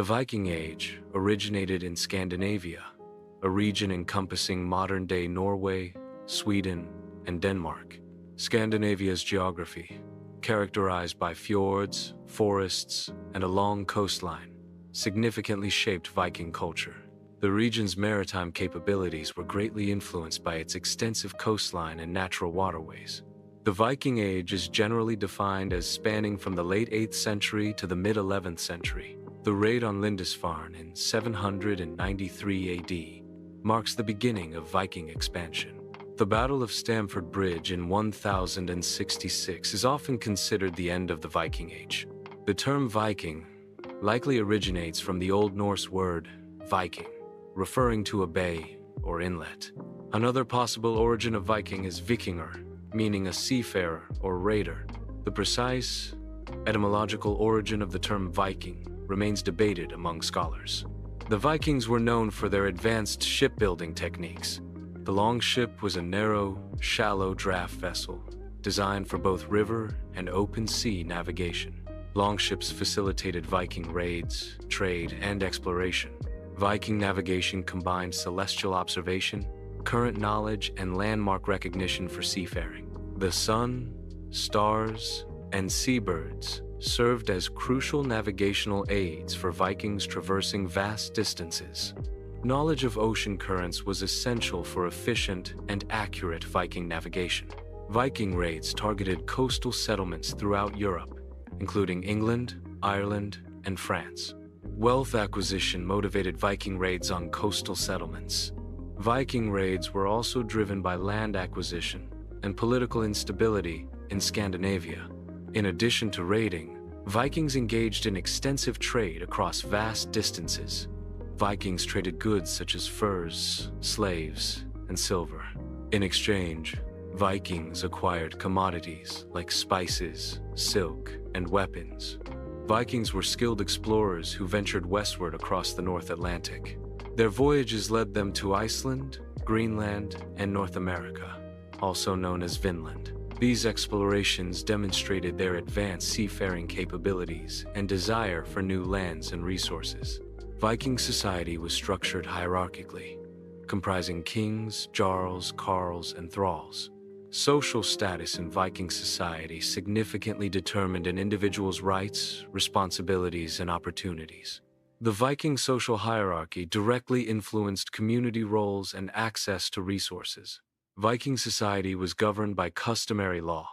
The Viking Age originated in Scandinavia, a region encompassing modern-day Norway, Sweden, and Denmark. Scandinavia's geography, characterized by fjords, forests, and a long coastline, significantly shaped Viking culture. The region's maritime capabilities were greatly influenced by its extensive coastline and natural waterways. The Viking Age is generally defined as spanning from the late 8th century to the mid-11th century. The raid on Lindisfarne in 793 AD marks the beginning of Viking expansion. The Battle of Stamford Bridge in 1066 is often considered the end of the Viking Age. The term Viking likely originates from the Old Norse word Viking, referring to a bay or inlet. Another possible origin of Viking is Vikinger, meaning a seafarer or raider. The precise etymological origin of the term Viking remains debated among scholars. The Vikings were known for their advanced shipbuilding techniques. The longship was a narrow, shallow draft vessel designed for both river and open sea navigation. Longships facilitated Viking raids, trade, and exploration. Viking navigation combined celestial observation, current knowledge, and landmark recognition for seafaring. The sun, stars, and seabirds served as crucial navigational aids for Vikings traversing vast distances. Knowledge of ocean currents was essential for efficient and accurate Viking navigation. Viking raids targeted coastal settlements throughout Europe, including England, Ireland, and France. Wealth acquisition motivated Viking raids on coastal settlements. Viking raids were also driven by land acquisition and political instability in Scandinavia. In addition to raiding, Vikings engaged in extensive trade across vast distances. Vikings traded goods such as furs, slaves, and silver. In exchange, Vikings acquired commodities like spices, silk, and weapons. Vikings were skilled explorers who ventured westward across the North Atlantic. Their voyages led them to Iceland, Greenland, and North America, also known as Vinland. These explorations demonstrated their advanced seafaring capabilities and desire for new lands and resources. Viking society was structured hierarchically, comprising kings, jarls, carls, and thralls. Social status in Viking society significantly determined an individual's rights, responsibilities, and opportunities. The Viking social hierarchy directly influenced community roles and access to resources. Viking society was governed by customary law,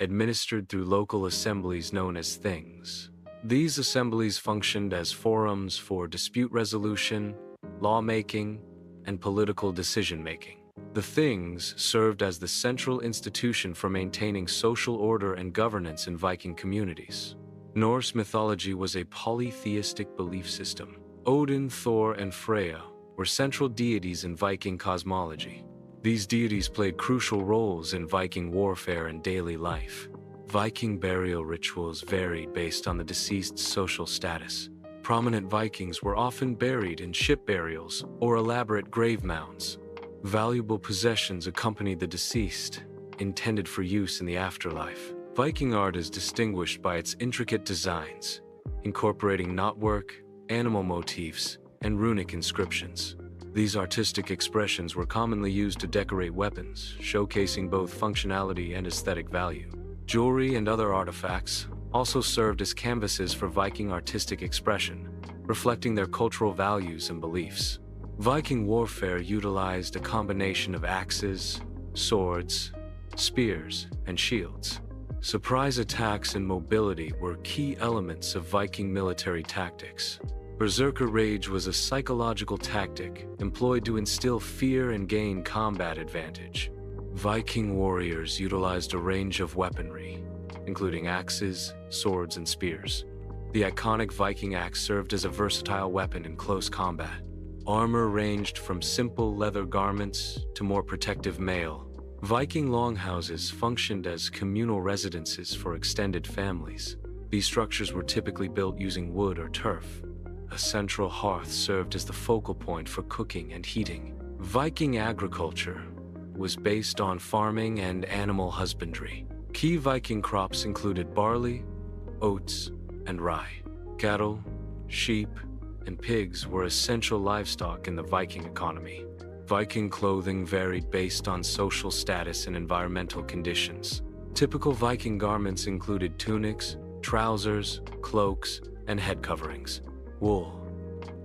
administered through local assemblies known as things. These assemblies functioned as forums for dispute resolution, lawmaking, and political decision-making. The things served as the central institution for maintaining social order and governance in Viking communities. Norse mythology was a polytheistic belief system. Odin, Thor, and Freya were central deities in Viking cosmology. These deities played crucial roles in Viking warfare and daily life. Viking burial rituals varied based on the deceased's social status. Prominent Vikings were often buried in ship burials or elaborate grave mounds. Valuable possessions accompanied the deceased, intended for use in the afterlife. Viking art is distinguished by its intricate designs, incorporating knotwork, animal motifs, and runic inscriptions. These artistic expressions were commonly used to decorate weapons, showcasing both functionality and aesthetic value. Jewelry and other artifacts also served as canvases for Viking artistic expression, reflecting their cultural values and beliefs. Viking warfare utilized a combination of axes, swords, spears, and shields. Surprise attacks and mobility were key elements of Viking military tactics. Berserker rage was a psychological tactic employed to instill fear and gain combat advantage. Viking warriors utilized a range of weaponry, including axes, swords, and spears. The iconic Viking axe served as a versatile weapon in close combat. Armor ranged from simple leather garments to more protective mail. Viking longhouses functioned as communal residences for extended families. These structures were typically built using wood or turf. A central hearth served as the focal point for cooking and heating. Viking agriculture was based on farming and animal husbandry. Key Viking crops included barley, oats, and rye. Cattle, sheep, and pigs were essential livestock in the Viking economy. Viking clothing varied based on social status and environmental conditions. Typical Viking garments included tunics, trousers, cloaks, and head coverings. Wool,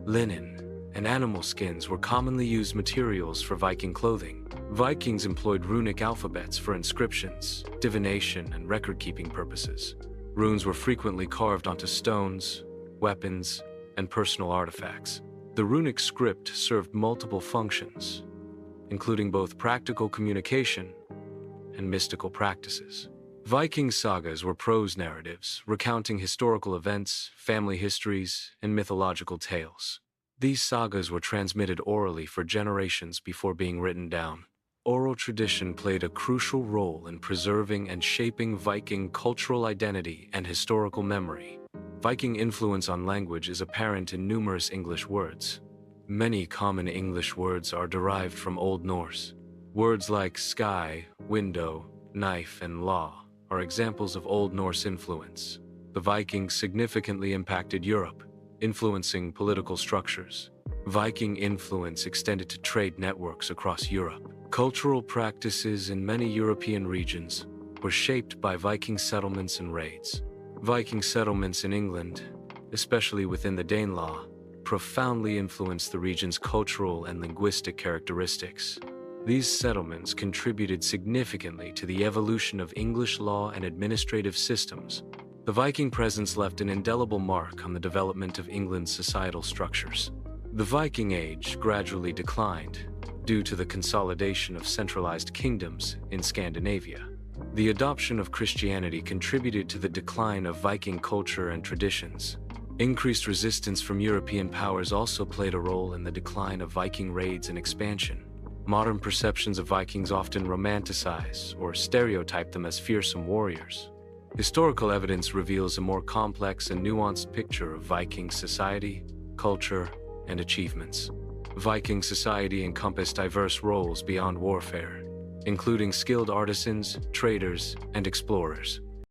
linen, and animal skins were commonly used materials for Viking clothing. Vikings employed runic alphabets for inscriptions, divination, and record-keeping purposes. Runes were frequently carved onto stones, weapons, and personal artifacts. The runic script served multiple functions, including both practical communication and mystical practices. Viking sagas were prose narratives recounting historical events, family histories, and mythological tales. These sagas were transmitted orally for generations before being written down. Oral tradition played a crucial role in preserving and shaping Viking cultural identity and historical memory. Viking influence on language is apparent in numerous English words. Many common English words are derived from Old Norse. Words like sky, window, knife, and law are examples of Old Norse influence. The Vikings significantly impacted Europe, influencing political structures. Viking influence extended to trade networks across Europe. Cultural practices in many European regions were shaped by Viking settlements and raids. Viking settlements in England, especially within the Danelaw, profoundly influenced the region's cultural and linguistic characteristics. These settlements contributed significantly to the evolution of English law and administrative systems. The Viking presence left an indelible mark on the development of England's societal structures. The Viking Age gradually declined due to the consolidation of centralized kingdoms in Scandinavia. The adoption of Christianity contributed to the decline of Viking culture and traditions. Increased resistance from European powers also played a role in the decline of Viking raids and expansion. Modern perceptions of Vikings often romanticize or stereotype them as fearsome warriors. Historical evidence reveals a more complex and nuanced picture of Viking society, culture, and achievements. Viking society encompassed diverse roles beyond warfare, including skilled artisans, traders, and explorers.